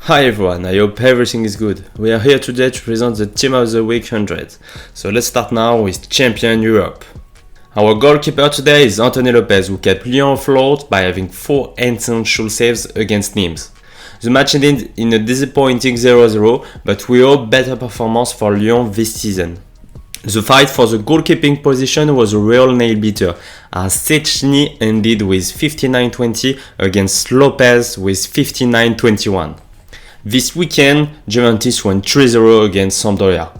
Hi everyone, I hope everything is good. We are here today to present the Team of the Week 100. So let's start now with Champion Europe. Our goalkeeper today is Anthony Lopez, who kept Lyon afloat by having 4 essential saves against Nimes. The match ended in a disappointing 0-0, but we hope better performance for Lyon this season. The fight for the goalkeeping position was a real nail-biter, as Szczęsny ended with 59-20 against Lopez with 59-21. This weekend, Juventus won 3-0 against Sampdoria.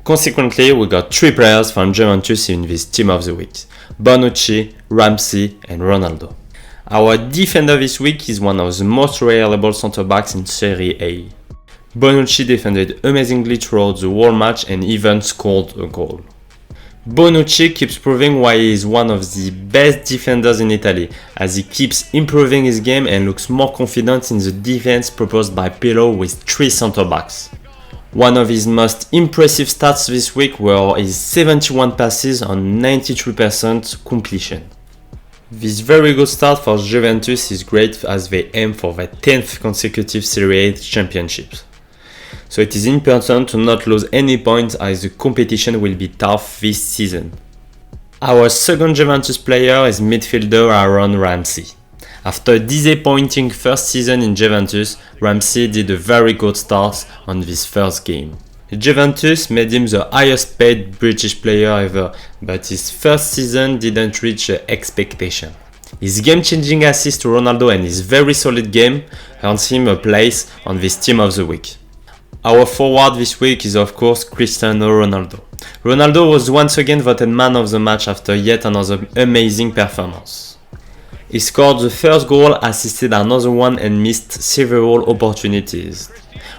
Consequently, we got 3 players from Juventus in this Team of the Week: Bonucci, Ramsey and Ronaldo. Our defender this week is one of the most reliable centre-backs in Serie A. Bonucci defended amazingly throughout the whole match and even scored a goal. Bonucci keeps proving why he is one of the best defenders in Italy, as he keeps improving his game and looks more confident in the defense proposed by Pirlo with 3 centre-backs. One of his most impressive stats this week were his 71 passes on 93% completion. This very good start for Juventus is great as they aim for their 10th consecutive Serie A championships. So it is important to not lose any points as the competition will be tough this season. Our second Juventus player is midfielder Aaron Ramsey. After a disappointing first season in Juventus, Ramsey did a very good start on this first game. Juventus made him the highest paid British player ever, but his first season didn't reach the expectation. His game-changing assist to Ronaldo and his very solid game earns him a place on this Team of the Week. Our forward this week is of course Cristiano Ronaldo. Ronaldo was once again voted man of the match after yet another amazing performance. He scored the first goal, assisted another one and missed several opportunities.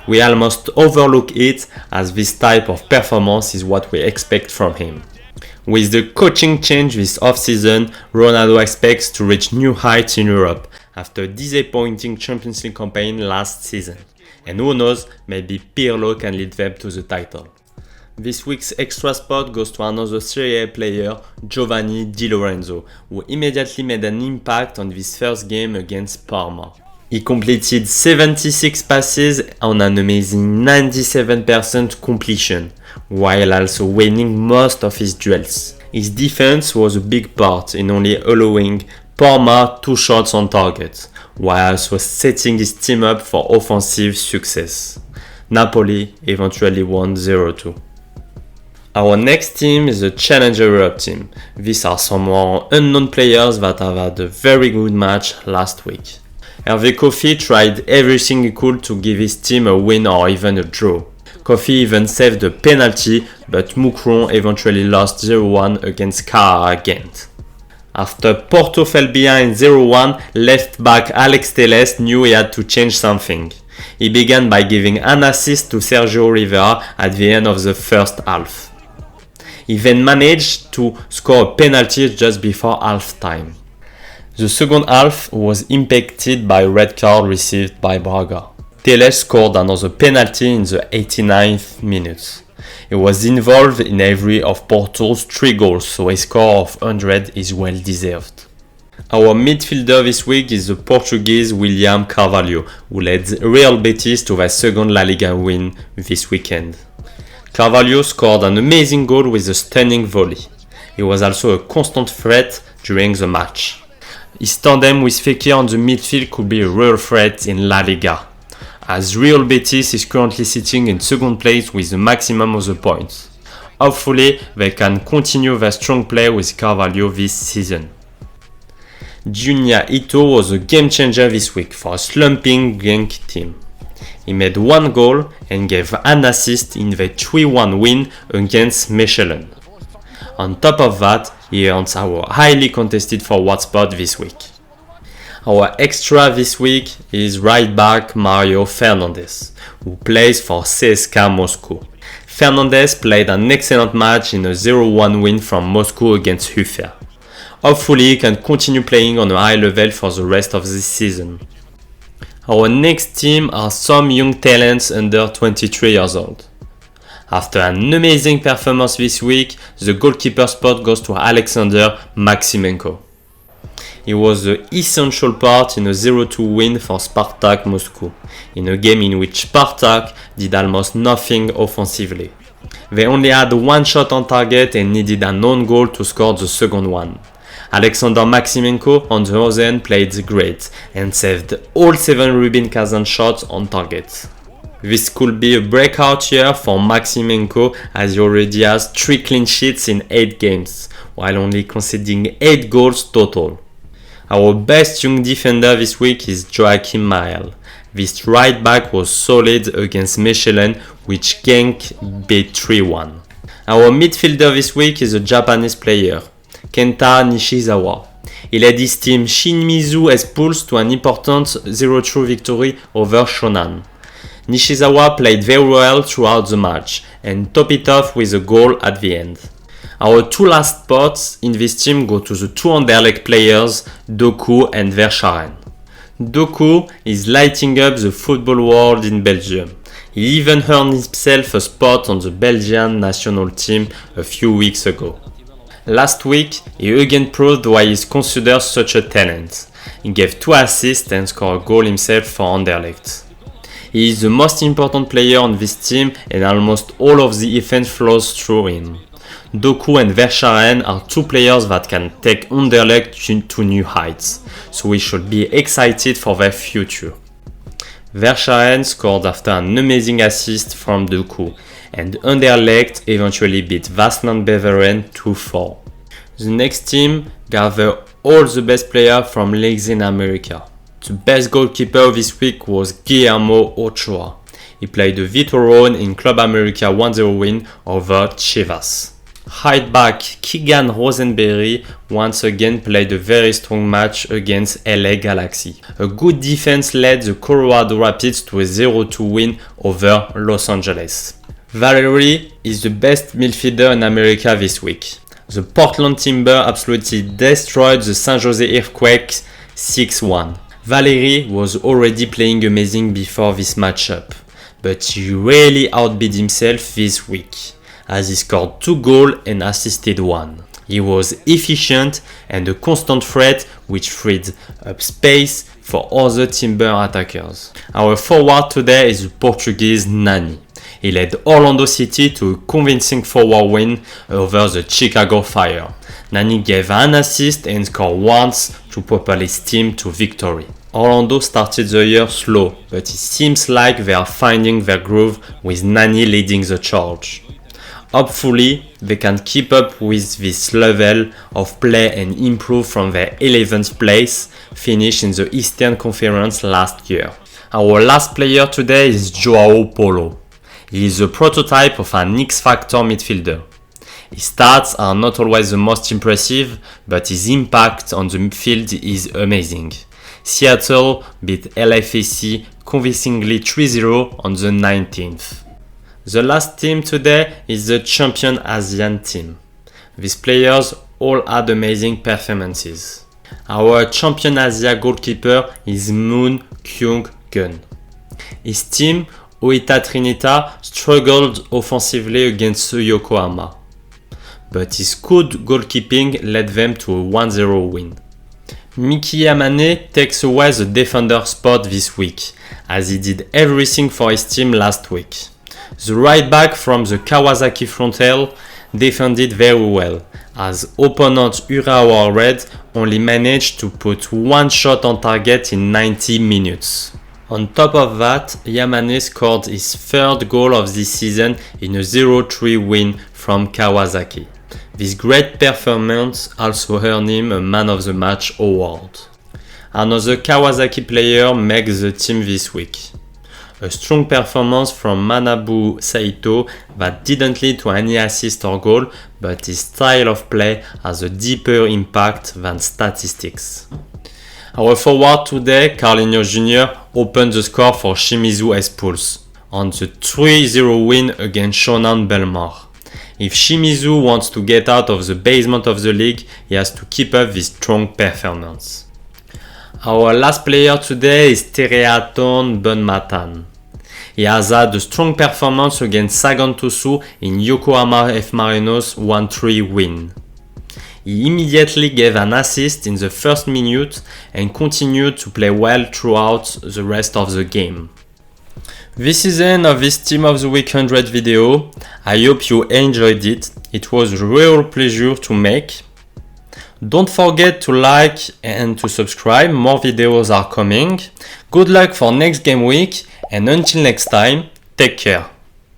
We almost overlook it as this type of performance is what we expect from him. With the coaching change this off-season, Ronaldo expects to reach new heights in Europe after a disappointing Champions League campaign last season. And who knows, maybe Pirlo can lead them to the title. This week's extra spot goes to another Serie A player, Giovanni Di Lorenzo, who immediately made an impact on this first game against Parma. He completed 76 passes on an amazing 97% completion, while also winning most of his duels. His defense was a big part in only allowing Parma 2 shots on target, while also setting his team up for offensive success. Napoli eventually won 0-2. Our next team is the Challenger Europe team. These are some more unknown players that have had a very good match last week. Hervé Kofi tried everything he could to give his team a win or even a draw. Kofi even saved a penalty, but Moucron eventually lost 0-1 against Carrara Ghent. After Porto fell behind 0-1, left back Alex Telles knew he had to change something. He began by giving an assist to Sergio Rivera at the end of the first half. He then managed to score a penalty just before half-time. The second half was impacted by a red card received by Braga. Telles scored another penalty in the 89th minute. He was involved in every of Porto's 3 goals, so a score of 100 is well deserved. Our midfielder this week is the Portuguese William Carvalho, who led Real Betis to their second La Liga win this weekend. Carvalho scored an amazing goal with a stunning volley. He was also a constant threat during the match. His tandem with Fekir on the midfield could be a real threat in La Liga, as Real Betis is currently sitting in second place with the maximum of the points. Hopefully, they can continue their strong play with Carvalho this season. Junya Ito was a game changer this week for a slumping Genk team. He made 1 goal and gave an assist in the 3-1 win against Mechelen. On top of that, he earns our highly contested forward spot this week. Our extra this week is right back Mario Fernandes, who plays for CSKA Moscow. Fernandes played an excellent match in a 0-1 win from Moscow against Ufa. Hopefully he can continue playing on a high level for the rest of this season. Our next team are some young talents under 23 years old. After an amazing performance this week, the goalkeeper spot goes to Alexander Maximenko. He was the essential part in a 0-2 win for Spartak Moscow, in a game in which Spartak did almost nothing offensively. They only had one shot on target and needed an own goal to score the second one. Alexander Maximenko on the other end played great and saved all 7 Rubin Kazan shots on target. This could be a breakout year for Maximenko as he already has 3 clean sheets in 8 games, while only conceding 8 goals total. Our best young defender this week is Joachim Mahel. This right back was solid against Mechelen, which Genk beat 3-1. Our midfielder this week is a Japanese player, Kenta Nishizawa. He led his team Shimizu S-Pulse to an important 0-2 victory over Shonan. Nishizawa played very well throughout the match and topped it off with a goal at the end. Our 2 last spots in this team go to the 2 Anderlecht players, Doku and Verscharen. Doku is lighting up the football world in Belgium. He even earned himself a spot on the Belgian national team a few weeks ago. Last week, he again proved why he is considered such a talent. He gave 2 assists and scored a goal himself for Anderlecht. He is the most important player on this team and almost all of the offense flows through him. Doku and Verscharen are 2 players that can take Anderlecht to new heights, so we should be excited for their future. Verscharen scored after an amazing assist from Doku, and Anderlecht eventually beat Waasland Beveren 2-4. The next team gathered all the best players from leagues in America. The best goalkeeper this week was Guillermo Ochoa. He played a vital role in Club America 1-0 win over Chivas. Right back Keegan Rosenberry once again played a very strong match against LA Galaxy. A good defense led the Colorado Rapids to a 0-2 win over Los Angeles. Valerie is the best midfielder in America this week. The Portland Timber absolutely destroyed the San Jose Earthquakes 6-1. Valerie was already playing amazing before this matchup, but he really outbid himself this week, as he scored 2 goals and assisted 1. He was efficient and a constant threat which freed up space for other Timber attackers. Our forward today is the Portuguese Nani. He led Orlando City to a convincing 4-1 win over the Chicago Fire. Nani gave an assist and scored once to propel his team to victory. Orlando started the year slow, but it seems like they are finding their groove with Nani leading the charge. Hopefully, they can keep up with this level of play and improve from their 11th place finish in the Eastern Conference last year. Our last player today is Joao Paulo. He is a prototype of an X-Factor midfielder. His stats are not always the most impressive, but his impact on the field is amazing. Seattle beat LAFC convincingly 3-0 on the 19th. The last team today is the champion Asian team. These players all had amazing performances. Our champion Asia goalkeeper is Moon Kyung-gun. His team, Oita Trinita, struggled offensively against Yokohama, but his good goalkeeping led them to a 1-0 win. Miki Yamane takes away the defender spot this week, as he did everything for his team last week. The right back from the Kawasaki Frontale defended very well, as opponent Urawa Red only managed to put 1 shot on target in 90 minutes. On top of that, Yamane scored his 3rd goal of this season in a 0-3 win from Kawasaki. This great performance also earned him a Man of the Match award. Another Kawasaki player makes the team this week. A strong performance from Manabu Saito that didn't lead to any assist or goal, but his style of play has a deeper impact than statistics. Our forward today, Carlinhos Jr., opened the score for Shimizu S-Pulse on the 3-0 win against Shonan Bellmare. If Shimizu wants to get out of the basement of the league, he has to keep up this strong performance. Our last player today is Tereaton Bonmatan. He has had a strong performance against Sagan Tosu in Yokohama F. Marinos 1-3 win. He immediately gave an assist in the first minute and continued to play well throughout the rest of the game. This is the end of this Team of the Week 100 video. I hope you enjoyed it. It was a real pleasure to make. Don't forget to like and to subscribe, more videos are coming. Good luck for next game week and until next time, take care.